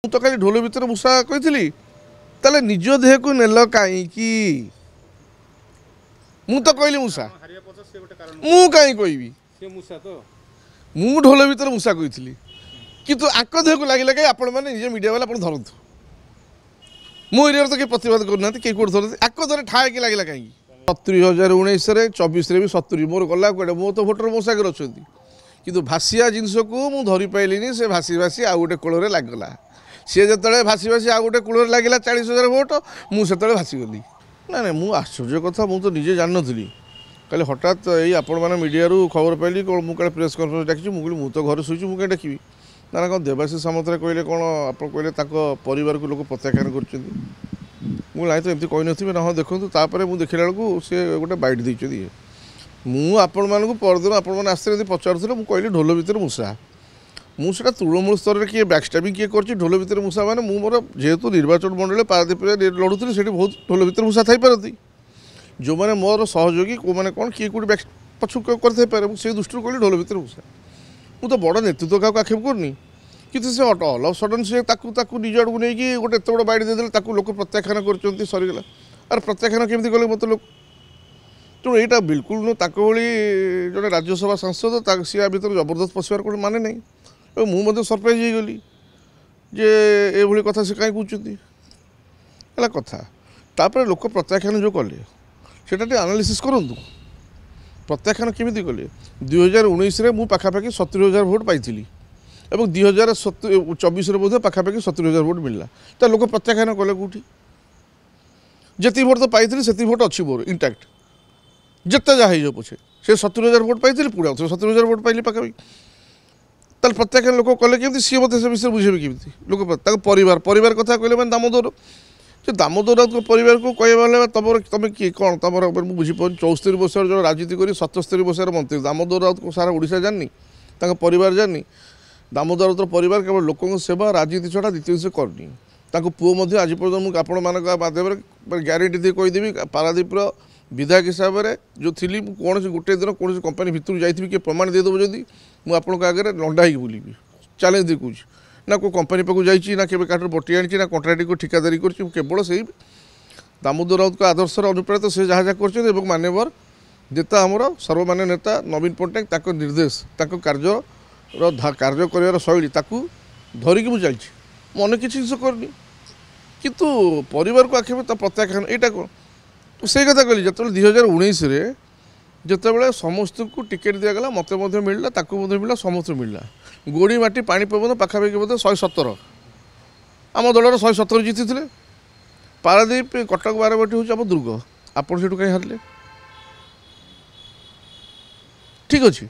तो खाली ढोल भितर मूषा कही ताले निज देह को नेल कहीं मु तो कहली मूषा मु कहीं कहबी मु ढोल भितर मूषा कही किंतु आक देह को लगे कहीं आपण मैंने निज मीडिया वाला आप धरतु मो एरिया तो किए प्रतिवाद करना किए कौट धरते आक धरे ठाए कि लगे कहीं 70,019 24 भी 70 मोर गला कड़े मो तो भोटर मो सागर अच्छा कि भाषिया जिनस को मुझे धरी पाइलिनी से भासी भासी आउ गोटे कूल लगला सी जो भासी भासी आउ गोटे कूल लगे 40,000 भोट मुझे भासीगली ना ना मुझे आश्चर्य कथा मुझे निजे जान नी कल हठात यही आपण मैंने मीडिया खबर पाइली मुझे प्रेस कन्फरेन्स डाकी मुझे तो घर शुची मुझे डाकि ना कौन देवाशीष सामंतराय कहले कौन आप कहले परिवार को लोग प्रत्याख्यान कर मुझे तो एमती कही नी ना हाँ देखूँ तापर मुझे देखला बेलू सी गोटे बैट देती मुझे परदिन आपने आसते पचारूँ मुझे कहली ढोल भितर मूषा मुझे तृणमूल स्तर में किए बैकस्टाबिंग किए कर ढोल भितर मूषा मैंने मोर जेहेतु निर्वाचन मंडल पारादीप लड़ुली से बहुत ढोल भितर मूषा थी पारती जो मैंने मोर सहयोगी को मैंने कौन किए कौट बैक पछु कर से दृष्टि कहली ढोल भितर मूषा मुझे तो बड़ नेतृत्व क्या आक्षेप करनी कि ऑल ऑफ सडन से निज आड़ को लेकिन गोटे एत बड़ बैठ देदेले लोक प्रत्याख्यान कर सरीगला आर प्रत्याख्यान केमती कले मत लोग तेणु यहाँ बिल्कुल नु जो राज्यसभा सांसद सी भर जबरदस्त पशिबार कौन माने नहीं मुझे सरप्राइज हो गली जे ये कथा से कहीं कहते कथा तापर लोक प्रत्याख्यान जो कले से आनालीसिस करूँ प्रत्याख्यान केमी कले 2019 में मुझे पाखापाखि 70,000 भोट पाई और 2024 बोधे पाखापाखि 70,000 भोट मिलला तो लोक प्रत्याख्यान कले कौटी जी भोट तो पाई से भोट अच्छी मोर इंटैक्ट जिते जहाँ हो पछे से 70,000 भोट पाई पुणी 70,000 भोट पाइली पाखापाखि ताल प्रत्याख्यान लोक कले केमती सी मत से विषय बुझे केमती लोक परिवार कथा कहले मैंने दामोदर जो दामोदर राउत परिवार को कहवा तुम तुम किए कौन तुम बुझीपार 74 वर्ष जो राजनीति कर 77 वर्ष मंत्री दामोदर राउत को सारा ओडिशा जानी परिवार जानी दामोदर राउतर परिवार केवल लोकों सेवा राजनीति छड़ा द्वितीय से करनी पुओ आज पर्यटन आपण मान माध्यम ग्यारंटी दी कहीदेवी पारादीपर विधायक हिसाब से जो थी कौन गोटे दिन कौन कंपानी भितर जाइए किए प्रमाण देदेव जदि मुझे आगे लंडा हो बुल चैलेंज दे कौच ना को कंपानी पाक जाइए ना के काटर बटी आनी ना कंट्राक्ट को ठिकादारी केवल से दामोदर राउत को आदर्श अनुप्राणित से जहाँ जहाँ कर मान्यवर नेता आमर सर्वमान्य नेता नवीन पट्टनायक निर्देश कार्य कार्य कर शैली धरिकी मुझे चलती मन किसी जिन करनी कितु परिवार को आखिर प्रत्याख्यान यहाँ कौन तो से कथा कहली जो 2019 जिते समस्त को टिकेट दिगला मत मिलला मिलला समस्त मिलला गोड़ी माटी पानी पवन पाखापाखि बोधे 117 आम दलर 117 जीति पारादीप कटक बारवाटी हूँ आम दुर्ग आपड़ से कहीं हारे ठीक अच्छे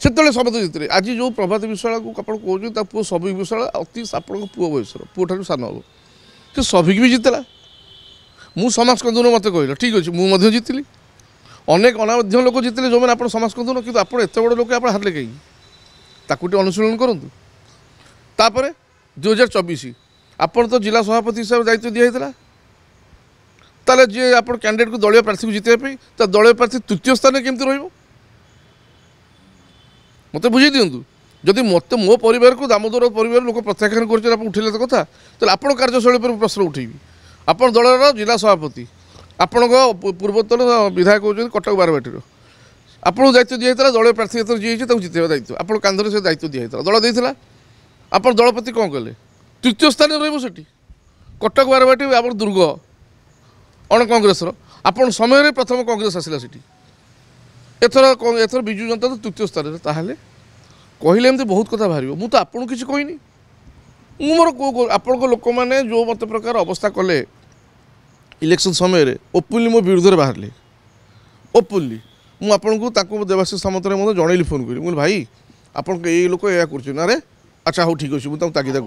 से समस्त जीतले आज जो प्रभात विश्वाला को आप कहते पुओ सभिक विश्वाला अति आपण पुओ बयस पुओ ठार सान हम कि सभिक भी जीतला मु समाजकंदन मत कहल ठीक अच्छे मुझे जीतली अनेक अनामध्य लोक जीतले जो मैंने आप समाजकंदन कि आप एत बड़ लोक आप हारे कहीं ताकूटे अनुशीलन करूँ तापर 2024 आपड़ तो जिला सभापति हिसाब से दायित्व दिखाई ताले जी आप कैंडिडेट को दलीय प्रार्थी को जीतने तो दलीय प्रार्थी तृतीय स्थान में केमती रही मत बुझे दिंतु जदि मत मो परिवार को दामोदर परिवार लोक प्रत्याख्यान कर उठेले तो कथा तो आप कार्यशैली पर प्रश्न उठेबी आप दलर जिला सभापति आपण पूर्वतन विधायक होती कटक बारवाटी आपको दायित्व दिखाई दलीय प्रार्थी जी जितवा दायित्व आप कांधर से दायित्व दिखाई दल देता आप दलपति कौन कले तृतीय स्थान रही कटक बारवाटी आप दुर्ग अण कांग्रेस आप समय प्रथम कांग्रेस आसला एथर विजु जनता तो तृतीय स्थान ताहले कहले एमती बहुत कथा बाहर मुझे तो आपको किसी कहनी मोर आपण लोक मैंने जो मत प्रकार अवस्था कले इलेक्शन समय ओपनली मो विरुद्ध बाहर ओपनली मुझे देवाशीष सामंतराय मतलब जनइली फोन करी मुझे भाई आप लोक या कर अच्छा हाँ ठीक अच्छे मुझे तागिदा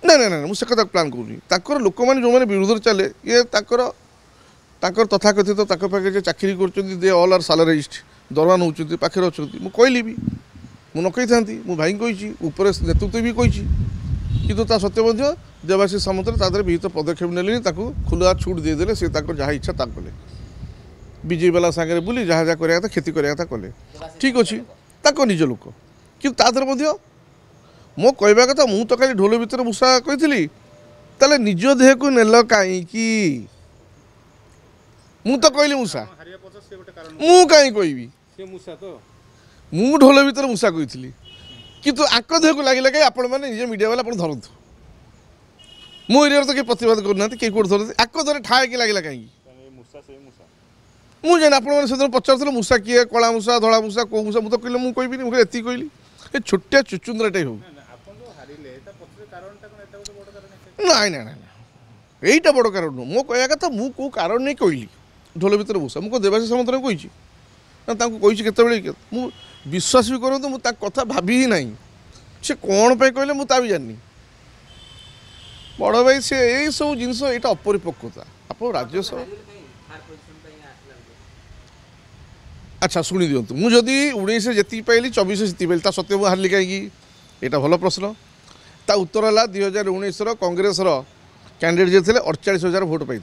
ना ना ना मुझे कथा प्लां कर लोक मैंने जो मैंने विरुद्ध चले ये तथाकथित पाखे चाकरी कर ऑल आर सालाराइज्ड दरवा नौ पाखे अच्छा मुझे कहली भी मुझे न कही था मुझे भाई कही ऊपर नेतृत्व भी कही कितु ता सत्वे देवाशीष सामंतराय विहित पदक्षेप ने खुला छूट देदेले से जहाँ इच्छा ता कले बीजेपी वाला सागर बुली जहाँ जहाँ कराया खेती कराया कले ठीक अच्छे निज लोक कि मो कहवा कथा मु तो खाली ढोल भितर मूषा कही ताले निज देह को नेल कहीं मु तो कहली मूषा मु कहीं कहबी मु ढोल भितर मूषा कही किंतु आक देह को लगे कहीं आपण मैंने निज मीडिया वाला धरतु मो एरिया तो किए प्रतिवाद करना किए कौट धरते आक धरे ठाए कि लगे कहीं मुझे आपने पचार मूषा किए कला मूषा धला मूषा कौ मूषा मुझे कहले मुझे कहबी मुझे एति कहली ए छोटिया चुचुंद्राटे हो नाई ना यहीटा बड़ कारण नुह मो कह कथा मु कौ कारण नहीं कहली ढोल भितर मूषा मुझे देवाशीष सामंत कही केत मु विश्वास भी करूँ मुझे कथा भाभी ही ना से कौन पे कहले मुझे भी जानी बड़ भाई से यही सब जिनस यहाँ अपरिपक्वता आप राज्यसभा अच्छा शुणी दिंतु मुझे 19 जी पाइली 24 जीति पाइली सत्य मुझे हारिली कहीं यहाँ भल प्रश्न ता उत्तर है 2019 कांग्रेस कैंडिडेट जी थे 48,000 भोट पाई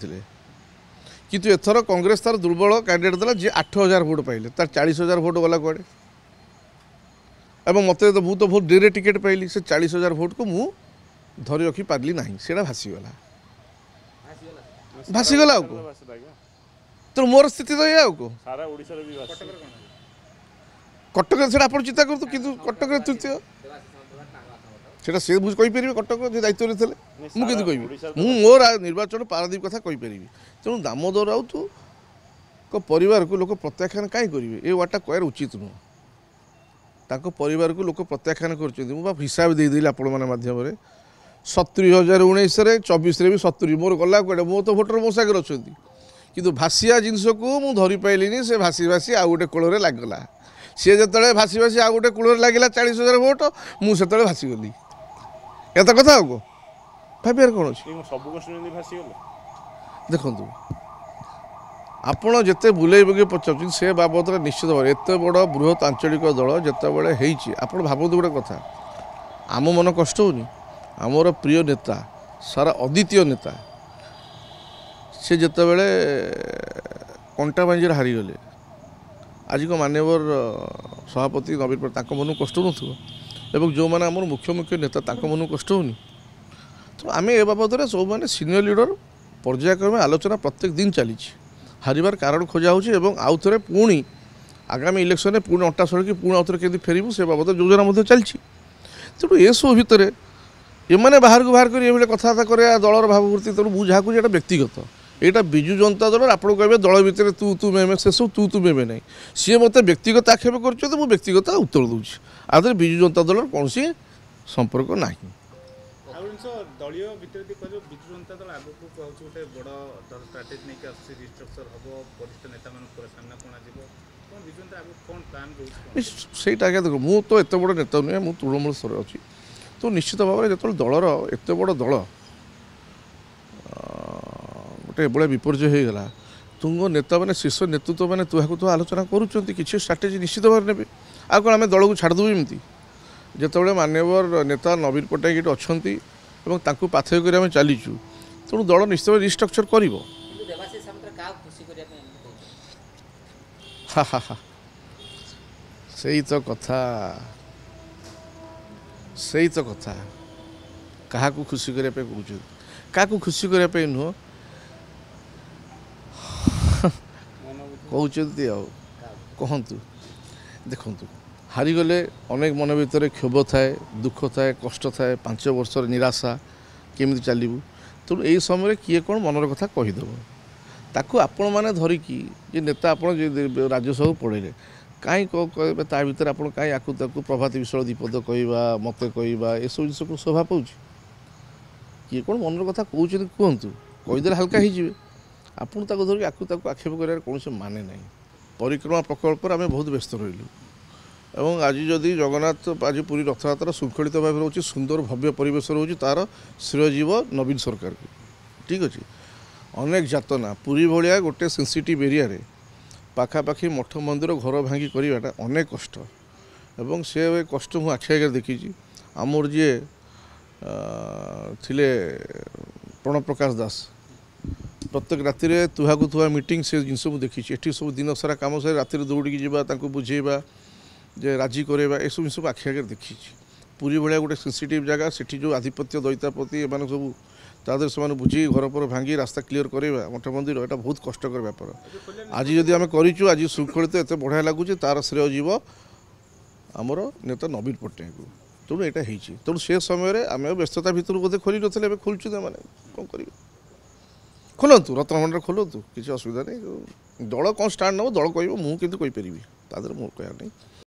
किंतु एथर कांग्रेस तार दुर्बल कैंडिडेट देला जी 8,000 भोट पाइले तार 40,000 भोट गला कुआड़े एवं मत तो बहुत बहुत डेरे टिकेट पाइली से 40,000 भोट को मु धरी रखी पार्ली ना से भासीगला भासीगला तो मोर स्थिति तो या कटक से आप चिंता करूँ कि कटक तृतीय सेटा से मुझे कहीपर कटक दायित्व थे मुझे कह मोर निर्वाचन पारादीप कथा कहीपर तेणु दामोदर राउत को परिवार को लोक प्रत्याख्यान कहीं करेंगे ये वार्डटा कहर उचित नुह ताको परिवार को लोक प्रत्याख्यान कर हिसाब देदेली आपण मैंने मध्यम 70,019 24 भी 70 मोर गला कड़े मो तो भोटर मो सागर अच्छा कि भासिया जिनस को मुझे धरी पाइलिनी से भासी भासी आउ गोटे कूल लगला सी जो भासी भासी आउ गोटे कूल लगे 40,000 भोट मुझे भासीगली एत कथा को भाबार कौन अच्छे देखु आपण जिते बुले बगे पचार से बाबद निश्चित भाव एत बड़ बृहत आंचलिक दल जिते आप भावतु गोटे कथा आम मन कष्ट होनी आमर प्रिय नेता सारा अद्वितीय नेता से जिते बड़े कंटा बांजी हारीगले आज को मान्यवर सभापति नवीन पट्टनायक मन कष्ट न जो मैंने आम मुख्य मुख्य नेता मन कष्ट होनी तो आम ए बाबद सब मैंने सीनियर लीडर पर्यायक्रमे आलोचना प्रत्येक दिन चली हारिबार कारण खोजा हो आउ थे पुणी आगामी इलेक्शन में पुणी अंटा सड़की पुणी आउ थे केमती फेरबू से बाबद योजना चलती तेणु ये सब भितर ये बाहर को बाहर कर कथबार्ता कर दलर भाववृत्ति तेणु मुझे जहाँ ये व्यक्तिगत यहाँ विजु जनता दल आप कहे दल भितर तू मेमे से सब तू मेमे ना सी मत व्यक्तिगत आक्षेप कर व्यक्तिगत उत्तर दूसरी आदि विजु जनता दल कौन संपर्क ना दलीय भितर विजु जनता दल आगे गोटे बड़ स्ट्राटेजी नहीं रिस्ट्रक्चर हम वरिष्ठ नेता सामना कौन विजु जनता आगे कौन प्लान सहीटा आगे देख मु तो एत बड़ नेता नुहे मुझे तृणमूल स्तर अच्छी तो निश्चित भाव में जो दलर एत बड़ दल गोटे भाई विपर्य हो गला तुंग नेता मैंने शीर्ष नेतृत्व मैंने तुहाको तो आलोचना करुँच कि स्ट्राटेजी निश्चित भाव ने आ कौन आम दल को छाड़देव एमती जिते मान्यवर नेता नवीन पट्टनायक ये अच्छा पाथय कर चलीचु तेणु दल निश्चित भाव रिस्ट्रक्चर कर सही तो कथा क्या खुशी करने कहते क्या खुशी करने नुह कहते कहतु देखु हारीगले अनेक मन भर क्षोभ थाए दुख थाए कष्ट थाए 5 वर्ष निराशा केमी चलू तेणु यही समय किए कौन मनर कथा कहीदेव ताकू आपण मैंने धरिकी जे नेता आप राज्यसभा पढ़े कहीं कहे ता भर आप कहीं आकू ताकू प्रभात विश्वाल दीपद कहवा मत कहवा ये सब जिन को शोभा पाँच किए कौन मनर कथा कहते कहतु कहीदे हाल्का हो आपड़ धरिक आकू ताकू आक्षेप कर कौन माने ना परिक्रमा प्रकल्प आम बहुत व्यस्त रही एवं आज जदि जगन्नाथ आज पूरी रथयात्रा श्रृंखलित भाव रोचे सुंदर भव्य परिवेश रोचे तार श्रेय जीव नवीन सरकार को ठीक अच्छे अनेक जातना पूरी भाया गोटे सेंसिटिव एरिया रे पाखापाखि मठ मंदिर घर भांगी करवाटा अनेक कष्ट एवं से कष्ट मु आखि आगे देखी आमर जी थिले प्रणव प्रकाश दास प्रत्येक राति तुहाकू तुहा मीटिंग से जिनस मुझे देखी ये सब दिन सारा कम सारे राति दौड़ी जावा बुझेबा जे राजी करवा ये सब जिन आखि आगे देखी ପୁରୀ ଭଳିଆ ଗୋଟେ ସେନ୍ସିଟିଭ୍ ଜାଗା ସେଠି ଯେଉଁ ଆଧିପତ୍ୟ ଦୈତାପତି ଏମାନେ ସବୁ ତା ଦେହରେ ସେମାନେ ବୁଝି ଘର ପରେ ଭାଙ୍ଗି ରାସ୍ତା କ୍ଲିୟର କରିବା ମଠ ମନ୍ଦିର ଏଇଟା ବହୁତ କଷ୍ଟକର ବ୍ୟାପାର। ଆଜି ଯଦି ଆମେ କରିଛୁ ଆଜି ଶୃଙ୍ଖଳିତ ଏତେ ବଢ଼ିଆ ଲାଗୁଛି ତାର ଶ୍ରେୟ ଯିବ ଆମର ନେତା ନବୀନ ପଟ୍ଟନାୟକକୁ। ତେଣୁ ଏଇଟା ହେଇଛି। ତେଣୁ ସେ ସମୟରେ ଆମେ ବ୍ୟସ୍ତତା ଭିତରୁ ବୋଧେ ଖୋଲି ନଥିଲେ ଏବେ ଖୋଲୁଛୁ ସେମାନେ କ'ଣ କରିବେ ଖୋଲନ୍ତୁ ରତ୍ନଭଣ୍ଡାର ଖୋଲନ୍ତୁ କିଛି ଅସୁବିଧା ନାହିଁ। ଦଳ କ'ଣ ଷ୍ଟାଣ୍ଡ ନେବ ଦଳ କହିବ ମୁଁ କିନ୍ତୁ କହିପାରିବି ତା ଦେହରେ ମୋର କହିବାର ନାହିଁ।